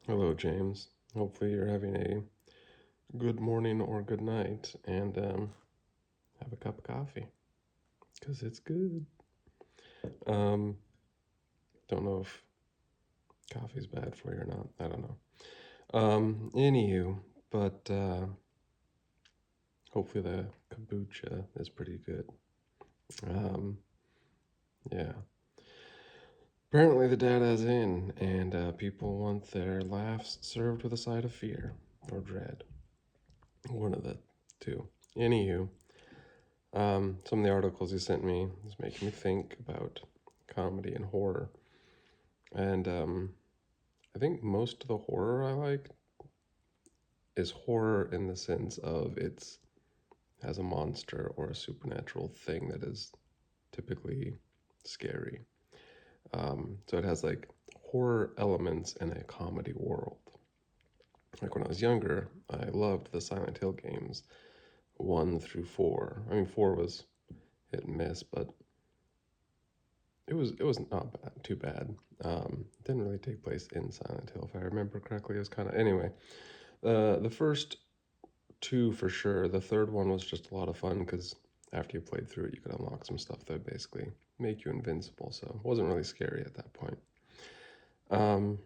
Hello, James. Hopefully, you're having a good morning or good night and have a cup of coffee because it's good. Um, don't know if coffee's bad for you or not. I don't know. Anywho, but hopefully, the kombucha is pretty good. Um, yeah. Apparently, the data's in, and people want their laughs served with a side of fear or dread. One of the two. Anywho, some of the articles you sent me is making me think about comedy and horror. And I think most of the horror I like is horror in the sense of it's has a monster or a supernatural thing that is typically scary. So it has like horror elements in a comedy world. Like when I was younger, I loved the Silent Hill games, 1 through 4. I mean, 4 was hit and miss, but it was not bad, too bad. It didn't really take place in Silent Hill, if I remember correctly. It was kind of anyway. The first two for sure. The third one was just a lot of fun because after you played through it, you could unlock some stuff that would basically make you invincible. So it wasn't really scary at that point. Um,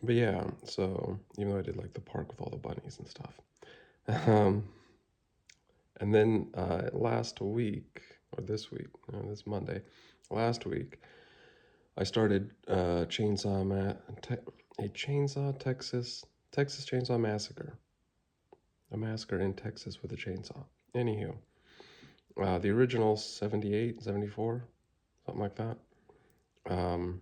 but yeah, so even though I did like the park with all the bunnies and stuff, um, and then last week or this week, no, this Monday, last week I started a chainsaw Texas Chainsaw Massacre, a massacre in Texas with a chainsaw. Anywho, the original 78, 74, something like that. Um,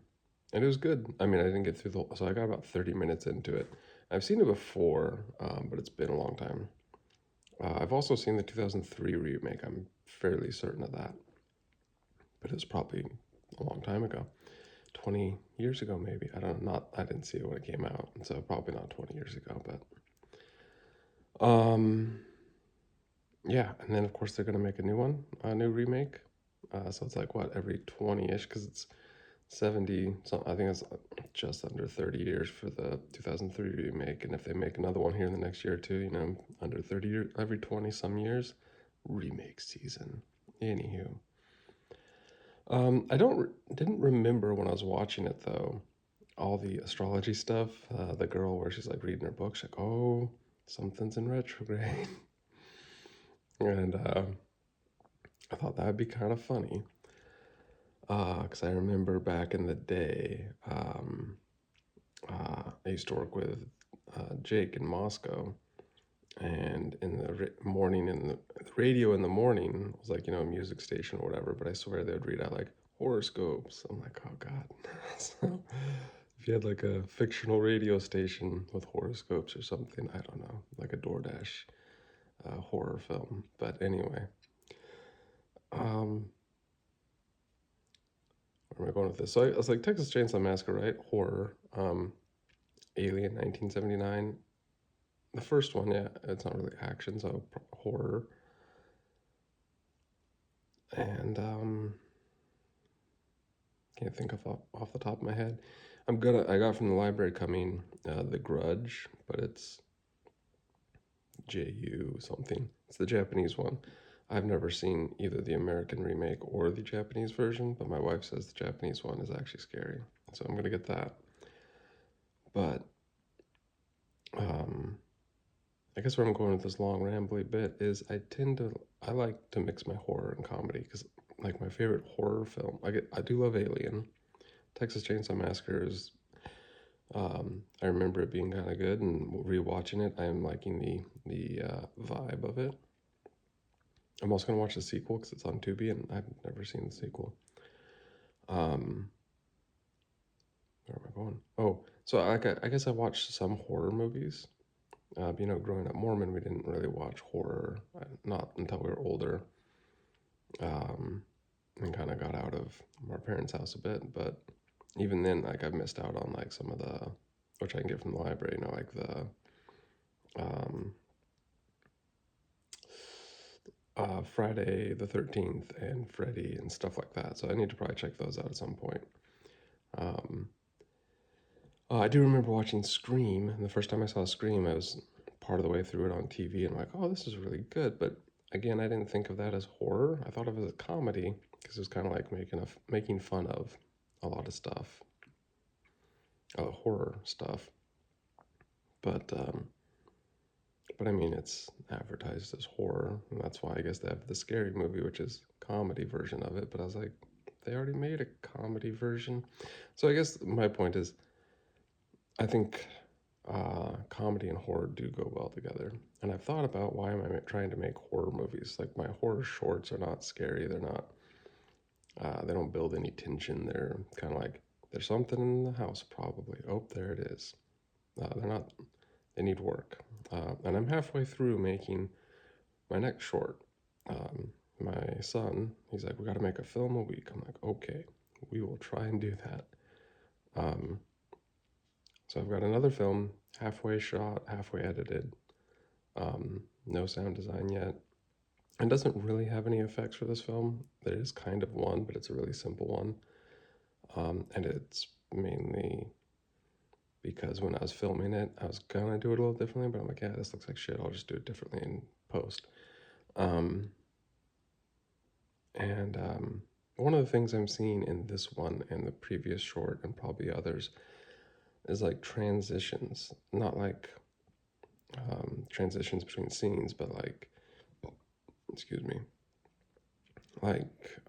and it was good. I mean, I didn't get through so I got about 30 minutes into it. I've seen it before, but it's been a long time. I've also seen the 2003 remake. I'm fairly certain of that, but it was probably a long time ago. 20 years ago, maybe. I don't know. Not, I didn't see it when it came out, so probably not 20 years ago, but yeah. And then of course they're gonna make a new one, a new remake. So it's like what, every 20-ish, because it's 70. So I think it's just under 30 years for the 2003 remake, and if they make another one here in the next year or two, under 30 years, every 20 some years, remake season. Anywho, I didn't remember when I was watching it though all the astrology stuff. The girl where she's like reading her book, she's like, "Oh, something's in retrograde," and I thought that'd be kind of funny. Because I remember back in the day, I used to work with Jake in Moscow, and in the morning, in the radio in the morning was like a music station or whatever. But I swear they would read out like horoscopes. I'm like, oh god. So if you had like a fictional radio station with horoscopes or something, I don't know, like a DoorDash horror film. But anyway, um, where am I going with this? So I was like, Texas Chainsaw Massacre, right? Horror. Alien 1979. The first one, yeah, it's not really action, so horror. And can't think of off the top of my head. I got from the library coming The Grudge, but it's JU something. It's the Japanese one. I've never seen either the American remake or the Japanese version, but my wife says the Japanese one is actually scary. So I'm gonna get that. But um, I guess where I'm going with this long rambly bit is I like to mix my horror and comedy because like my favorite horror film, I do love Alien. Texas Chainsaw Massacre is I remember it being kind of good, and rewatching it, I am liking the vibe of it. I'm also gonna watch the sequel because it's on Tubi, and I've never seen the sequel. Um, where am I going? Oh, so I guess I watched some horror movies. Growing up Mormon, we didn't really watch horror, not until we were older, um, and kind of got out of our parents' house a bit. But even then, like I've missed out on like some of the, which I can get from the library. Like the um, Friday the 13th and Freddy and stuff like that. So I need to probably check those out at some point. Um, I do remember watching Scream, and the first time I saw Scream, I was part of the way through it on TV, and I'm like, oh, this is really good. But again, I didn't think of that as horror. I thought of it as a comedy because it was kind of like making fun of a lot of stuff, horror stuff. But I mean, it's advertised as horror, and that's why I guess they have the Scary Movie, which is comedy version of it. But I was like, they already made a comedy version, so I guess my point is, I think comedy and horror do go well together. And I've thought about why am I trying to make horror movies? Like my horror shorts are not scary. They're not. They don't build any tension. They're kind of like there's something in the house probably. Oh, there it is. They're not. They need work. And I'm halfway through making my next short. My son, he's like, we got to make a film a week. I'm like, okay, we will try and do that. Um, so I've got another film, halfway shot, halfway edited. No sound design yet. It doesn't really have any effects for this film. There is kind of one, but it's a really simple one. And it's mainly because when I was filming it, I was gonna do it a little differently, but I'm like, yeah, this looks like shit. I'll just do it differently in post. Um, and one of the things I'm seeing in this one and the previous short and probably others is like transitions, not like transitions between scenes, but like, excuse me, like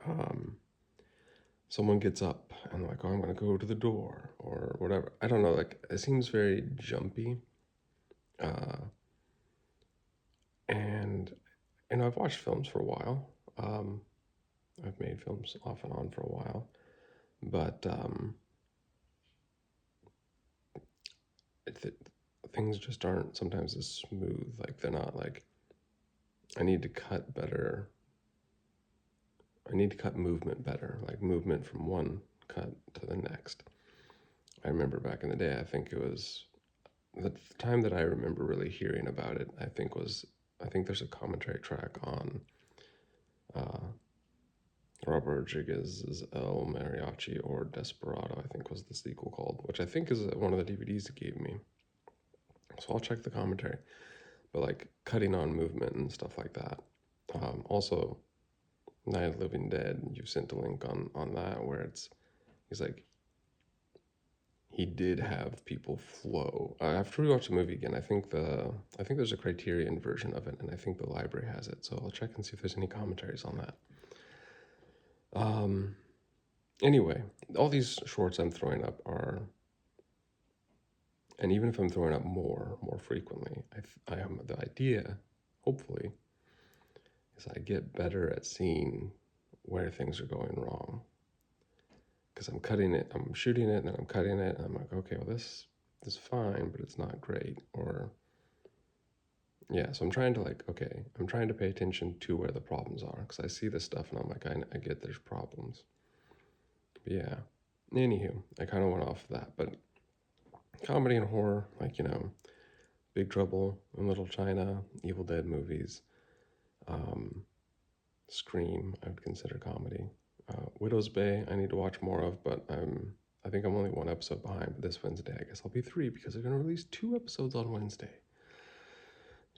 someone gets up and like, oh, I'm gonna go to the door or whatever. I don't know. Like it seems very jumpy, uh, and I've watched films for a while. Um, I've made films off and on for a while, but th- things just aren't sometimes as smooth. Like they're not like I need to cut better. I need to cut movement better, like movement from one cut to the next. I remember back in the day, I think it was the time that I remember really hearing about it. I think there's a commentary track on uh, Robert Rodriguez's El Mariachi or Desperado, I think was the sequel called, which I think is one of the DVDs he gave me. So I'll check the commentary. But like cutting on movement and stuff like that. Also, Night of the Living Dead, you've sent a link on that where he's like, he did have people flow. I have to rewatch the movie again. I think there's a Criterion version of it, and I think the library has it. So I'll check and see if there's any commentaries on that. Anyway, all these shorts I'm throwing up are, and even if I'm throwing up more frequently, I am the idea, hopefully, is I get better at seeing where things are going wrong. Because I'm cutting it, I'm shooting it, and then I'm cutting it, and I'm like, okay, well this is fine, but it's not great. Or yeah, so I'm trying to like, okay, I'm trying to pay attention to where the problems are, because I see this stuff and I'm like, I get there's problems. But yeah. Anywho, I kind of went off that, but comedy and horror, like Big Trouble in Little China, Evil Dead movies, um, Scream, I would consider comedy. Widow's Bay, I need to watch more of, but I think I'm only one episode behind. But this Wednesday, I guess I'll be three because they're gonna release 2 episodes on Wednesday.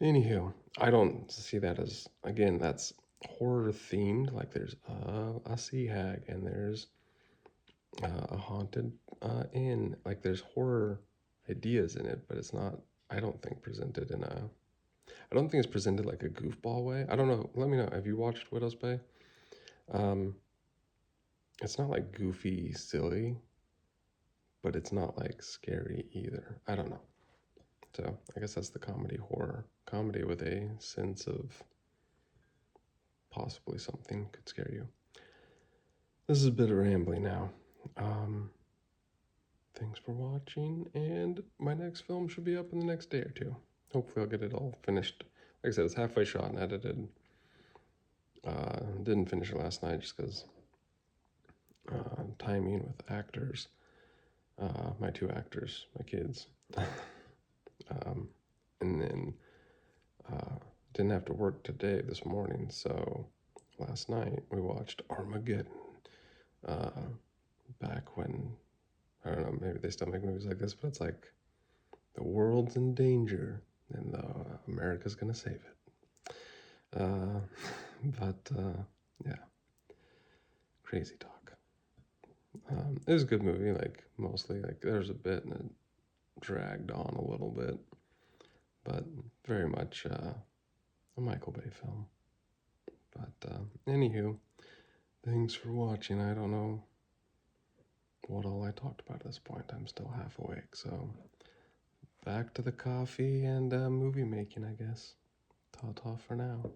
Anywho, I don't see that as again. That's horror themed. Like there's a sea hag and there's a haunted inn. Like there's horror ideas in it, but it's not. I don't think presented in a. I don't think it's presented like a goofball way. I don't know. Let me know. Have you watched Widow's Bay? Um, it's not like goofy, silly, but it's not like scary either. I don't know. So I guess that's the comedy horror. Comedy with a sense of possibly something could scare you. This is a bit of rambling now. Thanks for watching, and my next film should be up in the next day or two. Hopefully I'll get it all finished. Like I said, it's halfway shot and edited. Didn't finish it last night just because timing with actors. My 2 actors, my kids. And then didn't have to work today this morning, so last night we watched Armageddon. Back when I don't know, maybe they still make movies like this, but it's like the world's in danger and America's gonna save it. Uh, but yeah, crazy talk. It was a good movie, like mostly. Like there's a bit and it dragged on a little bit, but very much a Michael Bay film. But anywho, thanks for watching. I don't know what all I talked about at this point. I'm still half awake, so back to the coffee and movie making, I guess. Ta ta for now.